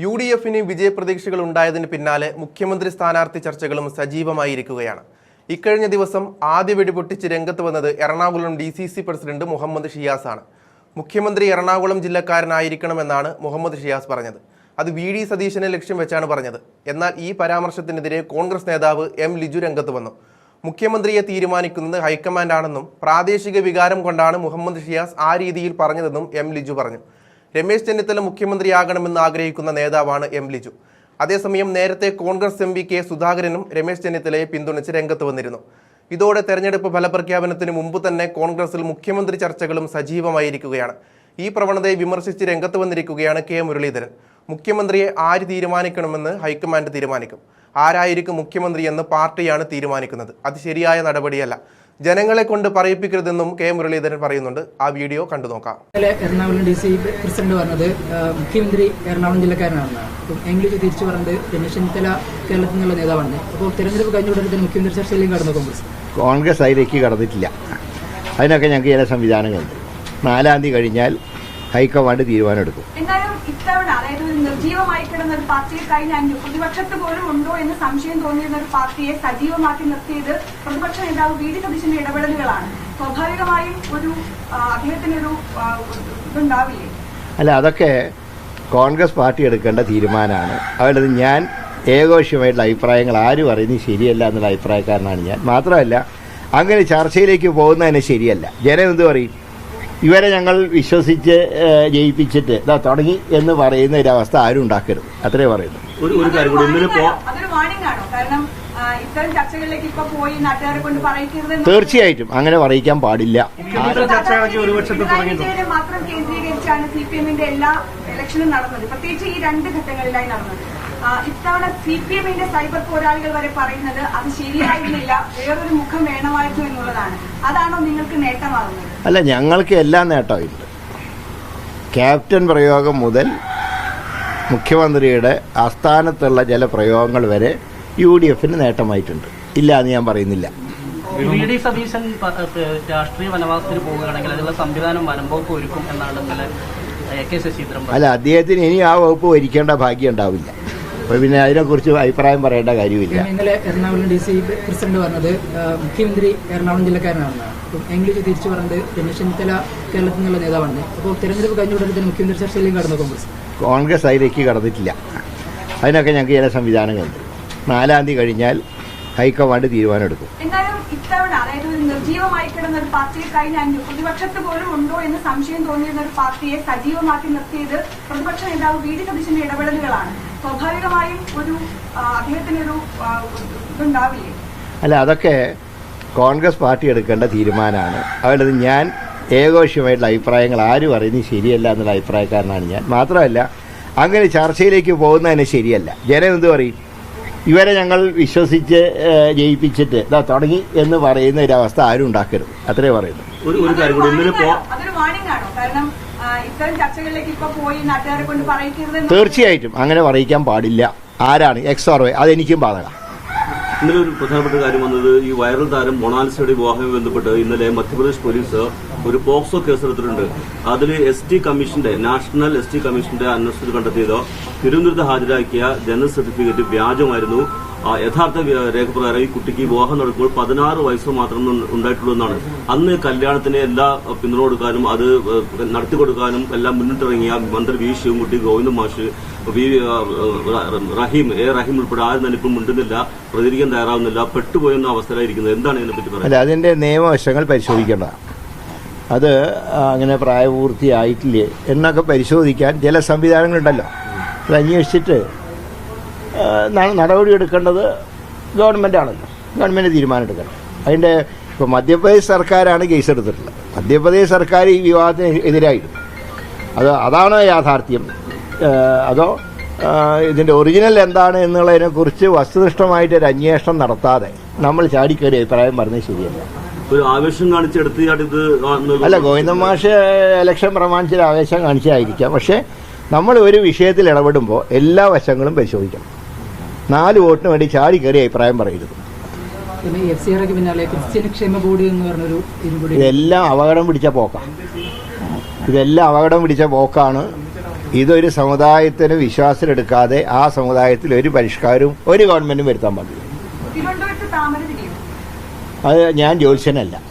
UDFിന് വിജയപ്രതീക്ഷകൾ ഉണ്ടായതിന് പിന്നാലെ മുഖ്യമന്ത്രി സ്ഥാനാർത്ഥി ചർച്ചകളും സജീവമായിരിക്കുകയാണ്. ഇക്കഴിഞ്ഞ ദിവസം ആദ്യ വെടിപൊട്ടിച്ച് രംഗത്ത് വന്നത് എറണാകുളം DCC പ്രസിഡന്റ് മുഹമ്മദ് ഷിയാസ് ആണ്. മുഖ്യമന്ത്രി എറണാകുളം ജില്ലക്കാരനായിരിക്കണമെന്നാണ് മുഹമ്മദ് ഷിയാസ് പറഞ്ഞത്. അത് VD സതീശനെ ലക്ഷ്യം വെച്ചാണ് പറഞ്ഞത്. എന്നാൽ ഈ പരാമർശത്തിനെതിരെ കോൺഗ്രസ് നേതാവ് M ലിജു രംഗത്ത് വന്നു. മുഖ്യമന്ത്രിയെ തീരുമാനിക്കുന്നത് ഹൈക്കമാൻഡാണെന്നും പ്രാദേശിക വികാരം കൊണ്ടാണ് മുഹമ്മദ് ഷിയാസ് ആ രീതിയിൽ പറഞ്ഞതെന്നും M ലിജു പറഞ്ഞു. രമേശ് ചെന്നിത്തല മുഖ്യമന്ത്രിയാകണമെന്ന് ആഗ്രഹിക്കുന്ന നേതാവാണ് M ലിജു. അതേസമയം നേരത്തെ കോൺഗ്രസ് MP K സുധാകരനും രമേശ് ചെന്നിത്തലയെ പിന്തുണച്ച് രംഗത്ത് വന്നിരുന്നു. ഇതോടെ തെരഞ്ഞെടുപ്പ് ഫലപ്രഖ്യാപനത്തിന് മുമ്പ് തന്നെ കോൺഗ്രസിൽ മുഖ്യമന്ത്രി ചർച്ചകളും സജീവമായിരിക്കുകയാണ്. ഈ പ്രവണതയെ വിമർശിച്ച് രംഗത്ത് വന്നിരിക്കുകയാണ് K മുരളീധരൻ. മുഖ്യമന്ത്രിയെ ആര് തീരുമാനിക്കണമെന്ന് ഹൈക്കമാൻഡ് തീരുമാനിക്കും. ആരായിരിക്കും മുഖ്യമന്ത്രി എന്ന് പാർട്ടിയാണ് തീരുമാനിക്കുന്നത്. അത് ശരിയായ നടപടിയല്ല. ജനങ്ങളെ കൊണ്ട് പറയിപ്പിക്കരുതെന്നും K മുരളീധരൻ പറയുന്നുണ്ട്. ആ വീഡിയോ കണ്ടു നോക്കാം. എറണാകുളം DC പ്രസിഡന്റ് പറഞ്ഞത് മുഖ്യമന്ത്രി എറണാകുളം ജില്ലക്കാരനാണെന്നാണ്. അപ്പം എംഗ്ലീഷ് തിരിച്ചു പറഞ്ഞത് രമേശ് ചെന്നിത്തല കേരളത്തിൽ നിന്നുള്ള നേതാവാണ്. അപ്പോൾ തെരഞ്ഞെടുപ്പ് കഴിഞ്ഞ ഉടനെ തന്നെ മുഖ്യമന്ത്രി ചർച്ചയിലേക്ക് കടന്നു കോൺഗ്രസ് അതിലേക്ക് കടന്നിട്ടില്ല. അതിനൊക്കെ ഞങ്ങൾക്ക് ചില സംവിധാനങ്ങളുണ്ട്. 4-ാം തീയതി കഴിഞ്ഞാൽ ഹൈക്കമാൻഡ് തീരുമാനമെടുക്കും. എന്തായാലും ഇത്തവണ അതായത് നിർജീവമായി കിടന്ന ഒരു പാർട്ടിയെ കഴിഞ്ഞു പ്രതിപക്ഷത്ത് പോലും ഉണ്ടോ എന്ന് സംശയം തോന്നിയിരുന്ന ഒരു പാർട്ടിയെ സജീവമാക്കി നിർത്തിയത് പ്രതിപക്ഷ നേതാവ് VD സതീശന്റെ ഇടപെടലുകളാണ്. സ്വാഭാവികമായും ഒരു അദ്ദേഹത്തിനൊരു ഇതുണ്ടാവില്ലേ? അല്ല, അതൊക്കെ കോൺഗ്രസ് പാർട്ടി എടുക്കേണ്ട തീരുമാനമാണ്. അവരുടെ ഞാൻ ഏകോപക്ഷമായിട്ടുള്ള അഭിപ്രായങ്ങൾ ആരും പറയുന്നത് ശരിയല്ല എന്നുള്ള അഭിപ്രായക്കാരനാണ് ഞാൻ. മാത്രമല്ല, അങ്ങനെ ചർച്ചയിലേക്ക് പോകുന്നതിന് ശരിയല്ല. ജനം എന്ത് പറയും? ഇവരെ ഞങ്ങൾ വിശ്വസിച്ച് ജയിപ്പിച്ചിട്ട് ഇതാ തുടങ്ങി എന്ന് പറയുന്ന ഒരവസ്ഥ ആരും ഉണ്ടാക്കരുത്. അത്രേ പറയുന്നു. തീർച്ചയായിട്ടും അങ്ങനെ പറയിക്കാൻ പാടില്ല. മാത്രം കേന്ദ്രീകരിച്ചാണ് CPMന്റെ എല്ലാ ഇലക്ഷനും നടന്നത്. പ്രത്യേകിച്ച് ഈ 2 ഘട്ടങ്ങളിലായി നടന്നത്. ഇത്തവണ CPMന്റെ സൈബർ പോരാളികൾ വരെ പറയുന്നത് അത് ശരിയായിരുന്നില്ല, വേറൊരു മുഖം വേണമായിരുന്നു എന്നുള്ളതാണ്. അതാണോ നിങ്ങൾക്ക് നേട്ടമാകുന്നത്? അല്ല, ഞങ്ങൾക്ക് എല്ലാ നേട്ടമുണ്ട്. ക്യാപ്റ്റൻ പ്രയോഗം മുതൽ മുഖ്യമന്ത്രിയുടെ ആസ്ഥാനത്തുള്ള ചില പ്രയോഗങ്ങൾ വരെ UDFന് നേട്ടമായിട്ടുണ്ട്. ഇല്ല എന്ന് ഞാൻ പറയുന്നില്ല. VD സതീശൻ രാഷ്ട്രീയ വനവാസത്തിന് പോവുകയാണെങ്കിൽ അതിനുള്ള സംവിധാനം വനംവകുപ്പ് ഒരുക്കും എന്നാണ് AK ശശീന്ദ്രൻ. അല്ല, അദ്ദേഹത്തിന് ഇനി ആ വകുപ്പ് ഭരിക്കേണ്ട ഭാഗ്യം ഉണ്ടാവില്ല. അപ്പോൾ പിന്നെ അതിനെക്കുറിച്ച് അഭിപ്രായം പറയേണ്ട കാര്യമില്ല. ഇന്നലെ എറണാകുളം DC പ്രസിഡന്റ് പറഞ്ഞത് മുഖ്യമന്ത്രി എറണാകുളം ജില്ലക്കാരനാണെന്നാണ്. അപ്പം ഇംഗ്ലീഷ് തിരിച്ചു പറഞ്ഞത് രമേശ് ചെന്നിത്തല കേരളത്തിൽ നിന്നുള്ള നേതാവാണ്. അപ്പോൾ തെരഞ്ഞെടുപ്പ് കഴിഞ്ഞ ഉടനെ തന്നെ മുഖ്യമന്ത്രി ചർച്ചയിലേക്ക് കടന്നു കോൺഗ്രസ് അതിലേക്ക് കടന്നിട്ടില്ല. അതിനൊക്കെ ഞങ്ങൾക്ക് ചില സംവിധാനങ്ങളുണ്ട്. 4-ാം തീയതി കഴിഞ്ഞാൽ ഹൈക്കമാൻഡ് തീരുമാനമെടുക്കും. എന്തായാലും ഇത്തവണ അതായത് നിർജീവമായി കിടന്ന ഒരു പാർട്ടിയെ കഴിഞ്ഞു പ്രതിപക്ഷത്ത് പോലും ഉണ്ടോ എന്ന് സംശയം തോന്നിയിരുന്ന ഒരു പാർട്ടിയെ സജീവമാക്കി നിർത്തിയത് പ്രതിപക്ഷ നേതാവ് VD സതീശന്റെ ഇടപെടലുകളാണ്. സ്വാഭാവികമായും ഒരു അദ്ദേഹത്തിനൊരു ഇതുണ്ടാവില്ലേ? അല്ല, അതൊക്കെ കോൺഗ്രസ് പാർട്ടി എടുക്കേണ്ട തീരുമാനമാണ്. അവരുടെ ഞാൻ ഏകോപക്ഷമായിട്ടുള്ള അഭിപ്രായങ്ങൾ ആരും പറയുന്നത് ശരിയല്ല എന്നുള്ള അഭിപ്രായക്കാരനാണ് ഞാൻ. മാത്രമല്ല, അങ്ങനെ ചർച്ചയിലേക്ക് പോകുന്നതിന് ശരിയല്ല. ജനം എന്ത് പറയും? ഇവരെ ഞങ്ങൾ വിശ്വസിച്ച് ജയിപ്പിച്ചിട്ട് ഇതാ തുടങ്ങി എന്ന് പറയുന്ന ഒരവസ്ഥ ആരും ഉണ്ടാക്കരുത്. അത്രേ പറയുന്നു. തീർച്ചയായിട്ടും അങ്ങനെ പറയിക്കാൻ പാടില്ല. ആരാണ് X or Y അതെനിക്കും ബാധകം. ഇന്നലെ ഒരു പ്രധാനപ്പെട്ട കാര്യം വന്നത് ഈ വൈറൽ താരം മൊണാലിസയുടെ വിവാഹവുമായി ബന്ധപ്പെട്ട് ഇന്നലെ മധ്യപ്രദേശ് പോലീസ് ഒരു പോക്സോ കേസെടുത്തിട്ടുണ്ട്. അതിൽ നാഷണൽ ST കമ്മീഷന്റെ അന്വേഷണത്തിൽ കണ്ടെത്തിയത് തിരുവനന്തപുരത്ത് ഹാജരാക്കിയ ജനന സർട്ടിഫിക്കറ്റ് വ്യാജമായിരുന്നു. യഥാർത്ഥ രേഖപ്രകാരം ഈ കുട്ടിക്ക് വിവാഹം നടക്കുമ്പോൾ 16 വയസ്സ് മാത്രം ഉണ്ടായിട്ടുള്ളൂ എന്നാണ്. അന്ന് കല്യാണത്തിന് എല്ലാ പിന്തുണ കൊടുക്കാനും അത് നടത്തിക്കൊടുക്കാനും എല്ലാം മുന്നിട്ടിറങ്ങിയ മന്ത്രി V ശിവൻകുട്ടി, ഗോവിന്ദ മാഷ്, റഹീം ഉൾപ്പെടെ ആരും തന്നെ ഇപ്പം മിണ്ടുന്നില്ല, പ്രതികരിക്കാൻ തയ്യാറാവുന്നില്ല, പെട്ടുപോയെന്ന അവസ്ഥയിലായിരിക്കുന്നത്. എന്താണ് ഇതിനെപ്പറ്റി പറയുന്നത്? അല്ല, അതിന്റെ നിയമവശങ്ങൾ പരിശോധിക്കേണ്ടതാണ്. അത് അങ്ങനെ പ്രായപൂർത്തിയായിട്ടില്ലേ എന്നൊക്കെ പരിശോധിക്കാൻ ചില സംവിധാനങ്ങളുണ്ടല്ലോ. അത് അന്വേഷിച്ചിട്ട് നടപടിയെടുക്കേണ്ടത് ഗവൺമെൻറ്റാണല്ലോ. ഗവൺമെൻറ് തീരുമാനം എടുക്കണം. അതിൻ്റെ ഇപ്പോൾ മധ്യപ്രദേശ് സർക്കാരാണ് കേസെടുത്തിട്ടുള്ളത്. മധ്യപ്രദേശ് സർക്കാർ ഈ വിവാഹത്തിന് എതിരായിരുന്നു. അതാണോ യാഥാർത്ഥ്യം? അതോ ഇതിൻ്റെ ഒറിജിനൽ എന്താണ് എന്നുള്ളതിനെക്കുറിച്ച് വസ്തുനിഷ്ഠമായിട്ടൊരു അന്വേഷണം നടത്താതെ നമ്മൾ ചാടിക്കയറി അഭിപ്രായം പറഞ്ഞത് ശരിയല്ല. ഒരു ആവേശം കാണിച്ചെടുത്ത് അല്ല, ഗോവിന്ദ മാഷ് ഇലക്ഷൻ പ്രമാണിച്ചൊരു ആവേശം കാണിച്ചായിരിക്കാം. പക്ഷേ നമ്മൾ ഒരു വിഷയത്തിൽ ഇടപെടുമ്പോൾ എല്ലാ വശങ്ങളും പരിശോധിക്കണം. 4 വോട്ടിന് വേണ്ടി ചാടി കയറി അഭിപ്രായം പറയരുത്. ഇതെല്ലാം അപകടം പിടിച്ച പോക്കാണ്. ഇതൊരു സമുദായത്തിന് വിശ്വാസത്തിലെടുക്കാതെ ആ സമുദായത്തിൽ ഒരു പരിഷ്കാരവും ഒരു ഗവൺമെന്റും വരുത്താൻ പാടില്ല. തിരുവനന്തപുരത്ത് താമര തിരിയും. അത് ഞാൻ ജ്യോത്സ്യനല്ല.